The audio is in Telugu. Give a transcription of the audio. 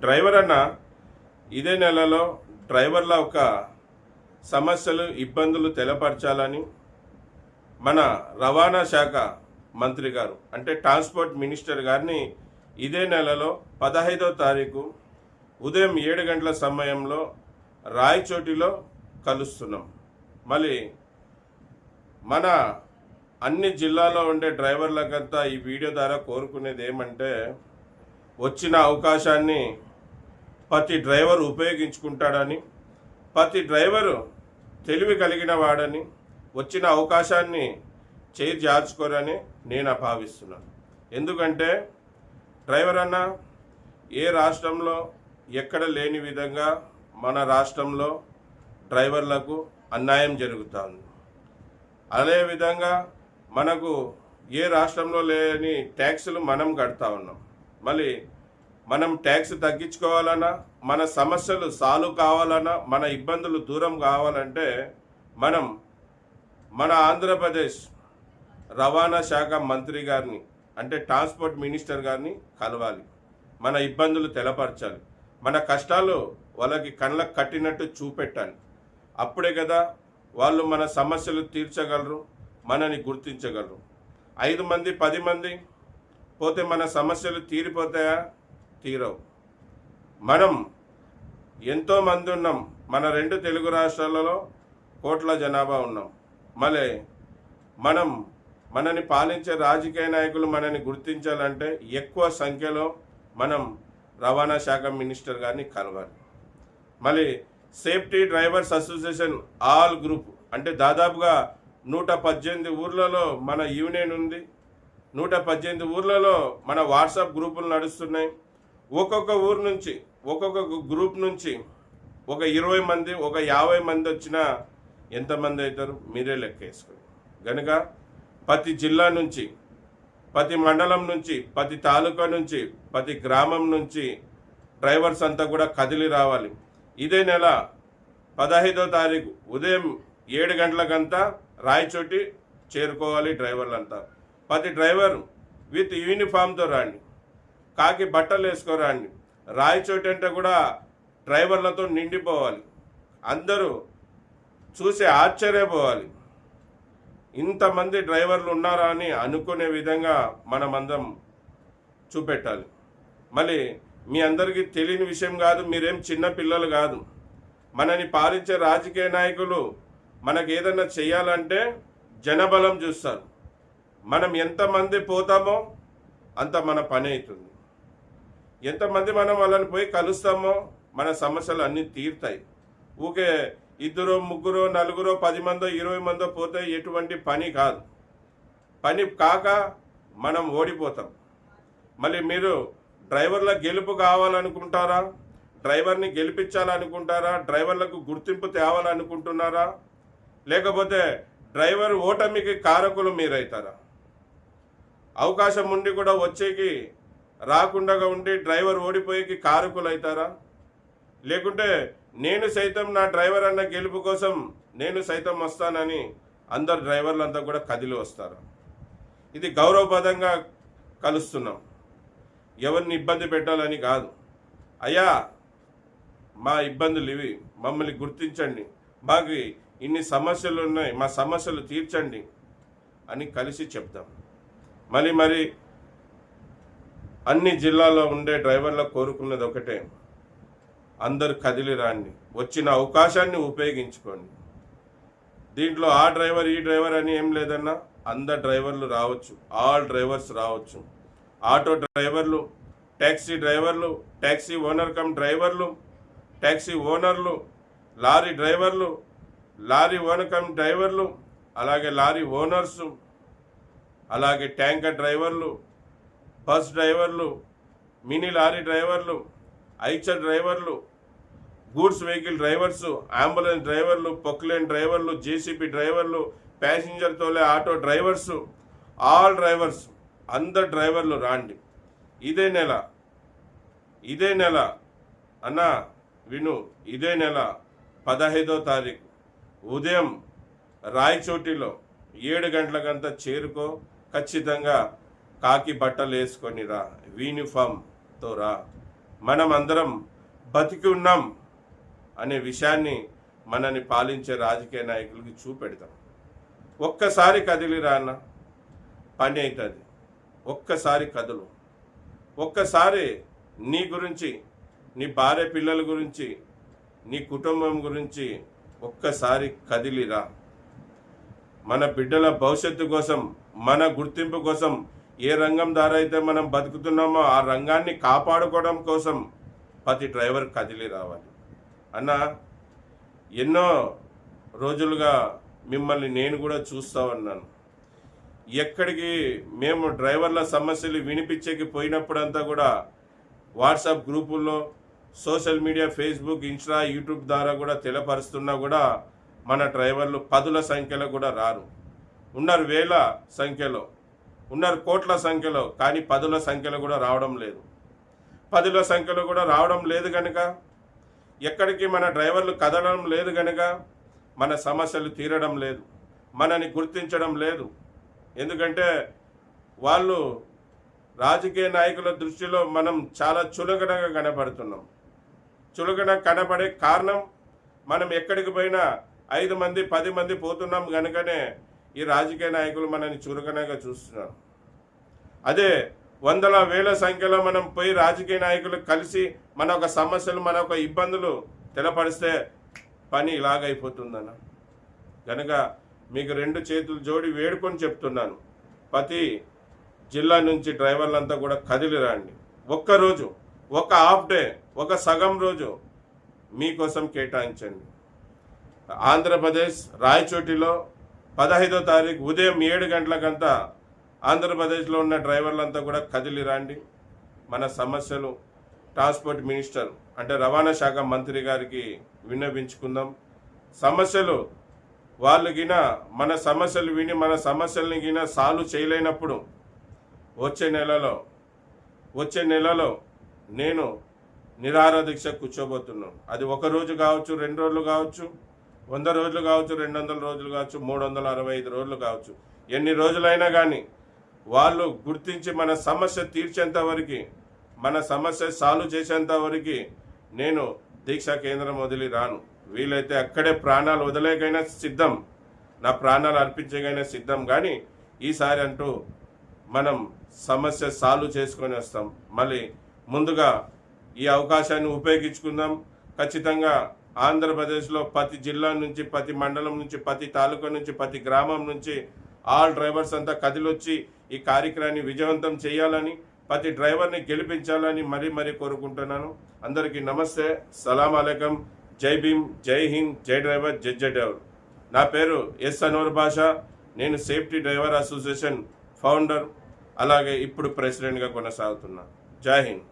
డ్రైవర్ అన్న ఇదే నెలలో డ్రైవర్ల ఒక సమస్యలు ఇబ్బందులు తెలపరచాలని మన రవాణా శాఖ మంత్రి గారు అంటే ట్రాన్స్పోర్ట్ మినిస్టర్ గారిని ఇదే నెలలో 15వ తారీఖు ఉదయం 7 గంటల సమయంలో రాయచోటిలో కలుస్తున్నాం. మళ్ళీ మన అన్ని జిల్లాలో ఉండే డ్రైవర్లకంతా ఈ వీడియో ద్వారా కోరుకునేది ఏమంటే, వచ్చిన అవకాశాన్ని ప్రతి డ్రైవర్ ఉపయోగించుకుంటాడని, ప్రతి డ్రైవరు తెలివి కలిగిన వాడని, వచ్చిన అవకాశాన్ని చేయి జార్చుకోరని నేను భావిస్తున్నాను. ఎందుకంటే డ్రైవర్ అన్న ఏ రాష్ట్రంలో ఎక్కడ లేని విధంగా మన రాష్ట్రంలో డ్రైవర్లకు అన్యాయం జరుగుతుంది. అదేవిధంగా మనకు ఏ రాష్ట్రంలో లేని ట్యాక్సులు మనం కడతా ఉన్నాం. మళ్ళీ మనం ట్యాక్స్ తగ్గించుకోవాలన్నా, మన సమస్యలు సాల్వ్ కావాలన్నా, మన ఇబ్బందులు దూరం కావాలంటే మనం మన ఆంధ్రప్రదేశ్ రవాణా శాఖ మంత్రి గారిని అంటే ట్రాన్స్పోర్ట్ మినిస్టర్ గారిని కలవాలి. మన ఇబ్బందులు తెలపరచాలి. మన కష్టాలు వాళ్ళకి కళ్ళకు కట్టినట్టు చూపెట్టాలి. అప్పుడే కదా వాళ్ళు మన సమస్యలు తీర్చగలరు, మనని గుర్తించగలరు. 5 మంది 10 మంది పోతే మన సమస్యలు తీరిపోతాయా? తీరవు. మనం ఎంతోమంది ఉన్నాం. మన 2 తెలుగు రాష్ట్రాలలో కోట్ల జనాభా ఉన్నాం. మళ్ళీ మనని పాలించే రాజకీయ నాయకులు మనని గుర్తించాలంటే ఎక్కువ సంఖ్యలో మనం రవాణా శాఖ మినిస్టర్ గారిని కలవాలి. మళ్ళీ safety drivers association all group అంటే దాదాపుగా 118 ఊర్లలో మన యూనియన్ ఉంది. 118 ఊర్లలో మన వాట్సాప్ గ్రూపులు నడుస్తున్నాయి. ఒక్కొక్క ఊరు నుంచి ఒక్కొక్క గ్రూప్ నుంచి ఒక 20 మంది ఒక 50 మంది వచ్చినా ఎంతమంది అవుతారు మీరే లెక్క వేసుకోండి. కనుక ప్రతి జిల్లా నుంచి, ప్రతి మండలం నుంచి, ప్రతి తాలూకా నుంచి, ప్రతి గ్రామం నుంచి డ్రైవర్స్ అంతా కూడా కదిలి రావాలి. ఇదే నెల 15వ తారీఖు ఉదయం 7 గంటలకంతా రాయచోటి చేరుకోవాలి డ్రైవర్లంతా. ప్రతి డ్రైవర్ విత్ యూనిఫామ్తో రండి, కాకి బట్టలు వేసుకోరండి. రాయచోటి అంటే కూడా డ్రైవర్లతో నిండిపోవాలి. అందరూ చూసి ఆశ్చర్యపోవాలి, ఇంతమంది డ్రైవర్లు ఉన్నారా అని అనుకునే విధంగా మనమందరం చూపెట్టాలి. మళ్ళీ మీ అందరికీ తెలియని విషయం కాదు, మీరేం చిన్న పిల్లలు కాదు. మనని పాలించే రాజకీయ నాయకులు మనకు ఏదైనా చేయాలంటే జనబలం చూస్తారు. మనం ఎంతమంది పోతామో అంత మన పని అవుతుంది. ఎంతమంది మనం వాళ్ళని పోయి కలుస్తామో మన సమస్యలు అన్నీ తీరుతాయి. ఊకే 2 3 4 10 మందో 20 మందో పోతే ఎటువంటి పని కాదు. పని కాక మనం ఓడిపోతాం. మళ్ళీ మీరు డ్రైవర్ల గెలుపు కావాలనుకుంటారా? డ్రైవర్ని గెలిపించాలనుకుంటారా? డ్రైవర్లకు గుర్తింపు తేవాలనుకుంటున్నారా? లేకపోతే డ్రైవర్ ఓటమికి కారకులు మీరైతారా? అవకాశం ఉండి కూడా వచ్చేకి రాకుండా ఉండి డ్రైవర్ ఓడిపోయేకి కారకులు అవుతారా? లేకుంటే నేను సైతం నా డ్రైవర్ అన్న గెలుపు కోసం నేను సైతం వస్తానని అందరు డ్రైవర్లంతా కూడా కదిలి వస్తారు. ఇది గౌరవప్రదంగా కలుస్తున్నాం, ఎవరిని ఇబ్బంది పెట్టాలని కాదు. అయ్యా మా ఇబ్బందులు ఇవి, మమ్మల్ని గుర్తించండి, మాకు ఇన్ని సమస్యలు ఉన్నాయి, మా సమస్యలు తీర్చండి అని కలిసి చెప్తాం. మరి అన్ని జిల్లాల్లో ఉండే డ్రైవర్లకు కోరుకున్నది ఒకటే, అందరు కదిలి రాండి, వచ్చిన అవకాశాన్ని ఉపయోగించుకోండి. దీంట్లో ఆ డ్రైవర్ ఈ డ్రైవర్ అని ఏం లేదన్నా, అందరు డ్రైవర్లు రావచ్చు, ఆల్ డ్రైవర్స్ రావచ్చు. ఆటో డ్రైవర్లు, ట్యాక్సీ డ్రైవర్లు, ట్యాక్సీ ఓనర్ కమ్ డ్రైవర్లు, ట్యాక్సీ ఓనర్లు, లారీ డ్రైవర్లు, లారీ ఓనర్ కమ్ డ్రైవర్లు, అలాగే లారీ ఓనర్సు, అలాగే ట్యాంకర్ డ్రైవర్లు, బస్ డ్రైవర్లు, మినీ లారీ డ్రైవర్లు, ఐచర్ డ్రైవర్లు, గూడ్స్ వెహికల్ డ్రైవర్సు, అంబులెన్స్ డ్రైవర్లు, పొక్లేన్ డ్రైవర్లు, జేసీబీ డ్రైవర్లు, ప్యాసింజర్ తోలే ఆటో డ్రైవర్సు, ఆల్ డ్రైవర్స్ అందరు డ్రైవర్లు రాండి. ఇదే నెల అన్న విను, ఇదే నెల 15వ తారీఖు ఉదయం రాయచోటిలో 7 గంటలకంతా చేరుకో. ఖచ్చితంగా కాకి బట్టలు వేసుకొని రా, యూనిఫామ్తో రా. మనం అందరం బతికి ఉన్నాం అనే విషయాన్ని మనని పాలించే రాజకీయ నాయకులకి చూపెడతాం. ఒక్కసారి కదిలిరా అన్న, పని అవుతుంది. ఒక్కసారి కదులు, ఒక్కసారి నీ గురించి, నీ భార్య పిల్లల గురించి, నీ కుటుంబం గురించి ఒక్కసారి కదిలిరా. మన బిడ్డల భవిష్యత్తు కోసం, మన గుర్తింపు కోసం, ఏ రంగం ద్వారా అయితే మనం బతుకుతున్నామో ఆ రంగాన్ని కాపాడుకోవడం కోసం ప్రతి డ్రైవర్ కదిలి రావాలి. అన్న, ఎన్నో రోజులుగా మిమ్మల్ని నేను కూడా చూస్తూ ఉన్నాను. ఎక్కడికి మేము డ్రైవర్ల సమస్యలు వినిపించేకి పోయినప్పుడంతా కూడా వాట్సాప్ గ్రూపుల్లో, social media, Facebook, Insta, YouTube ద్వారా కూడా తెలియపరుస్తున్నా కూడా మన డ్రైవర్లు 10ల సంఖ్యలో కూడా రారు. ఉన్నారు వేల సంఖ్యలో, ఉన్నారు కోట్ల సంఖ్యలో, కానీ 10ల సంఖ్యలో కూడా రావడం లేదు. 10ల సంఖ్యలో కూడా రావడం లేదు కనుక, ఎక్కడికి మన డ్రైవర్లు కదలడం లేదు కనుక మన సమస్యలు తీరడం లేదు, మనని గుర్తించడం లేదు. ఎందుకంటే వాళ్ళు రాజకీయ నాయకుల దృష్టిలో మనం చాలా చులకనగా కనపడుతున్నాం. చులకన కనపడే కారణం, మనం ఎక్కడికి పోయినా 5 మంది 10 మంది పోతున్నాం కనుకనే ఈ రాజకీయ నాయకులు మనని చులకనగా చూస్తున్నారు. అదే వందల వేల సంఖ్యలో మనం పోయి రాజకీయ నాయకులు కలిసి మన ఒక సమస్యలు, మన ఒక ఇబ్బందులు తెలపరిస్తే పని ఇలాగైపోతుందన్న. కనుక మీకు 2 చేతులు జోడి వేడుకొని చెప్తున్నాను, ప్రతి జిల్లా నుంచి డ్రైవర్లంతా కూడా కదిలి రండి. ఒక్కరోజు, ఒక హాఫ్ డే, ఒక సగం రోజు మీకోసం కేటాయించండి. ఆంధ్రప్రదేశ్ రాయచోటిలో 15వ తారీఖు ఉదయం 7 గంటలకంతా ఆంధ్రప్రదేశ్లో ఉన్న డ్రైవర్లంతా కూడా కదిలి రండి. మన సమస్యలు ట్రాన్స్పోర్ట్ మినిస్టర్ అంటే రవాణా శాఖ మంత్రి గారికి విన్నవించుకుందాం. సమస్యలు వాళ్ళు గిన మన సమస్యలు విని మన సమస్యల్ని గిన సాల్వ్ చేయలేనప్పుడు వచ్చే నెలలో నేను నిరాహార దీక్ష కూర్చోబోతున్నాను. అది 1 రోజు కావచ్చు, 2 రోజులు కావచ్చు, 100 రోజులు కావచ్చు, 200 రోజులు కావచ్చు, 365 రోజులు కావచ్చు. ఎన్ని రోజులైనా కానీ వాళ్ళు గుర్తించి మన సమస్య తీర్చేంత వరకు, మన సమస్య సాల్వ్ చేసేంత వరకు నేను దీక్షా కేంద్రం వదిలి రాను. వీలైతే అక్కడే ప్రాణాలు వదిలేకైనా సిద్ధం, నా ప్రాణాలు అర్పించకైనా సిద్ధం. కానీ ఈసారి అంటూ మనం సమస్య సాల్వ్ చేసుకొని వస్తాం. మళ్ళీ ముందుగా ఈ అవకాశాన్ని ఉపయోగించుకుందాం. ఖచ్చితంగా ఆంధ్రప్రదేశ్లో ప్రతి జిల్లా నుంచి, ప్రతి మండలం నుంచి, ప్రతి తాలూకా నుంచి, ప్రతి గ్రామం నుంచి ఆల్ డ్రైవర్స్ అంతా కదిలొచ్చి ఈ కార్యక్రమాన్ని విజయవంతం చేయాలని, ప్రతి డ్రైవర్ని గెలిపించాలని మరీ కోరుకుంటున్నాను. అందరికీ నమస్తే, సలాం అలైకం, జై భీమ్, జై హింద్, జై డ్రైవర్, జై డ్రైవర్. నా పేరు ఎస్ అన్వర్ బాషా. నేను సేఫ్టీ డ్రైవర్ అసోసియేషన్ ఫౌండర్, అలాగే ఇప్పుడు ప్రెసిడెంట్గా కొనసాగుతున్నా. జై హింద్.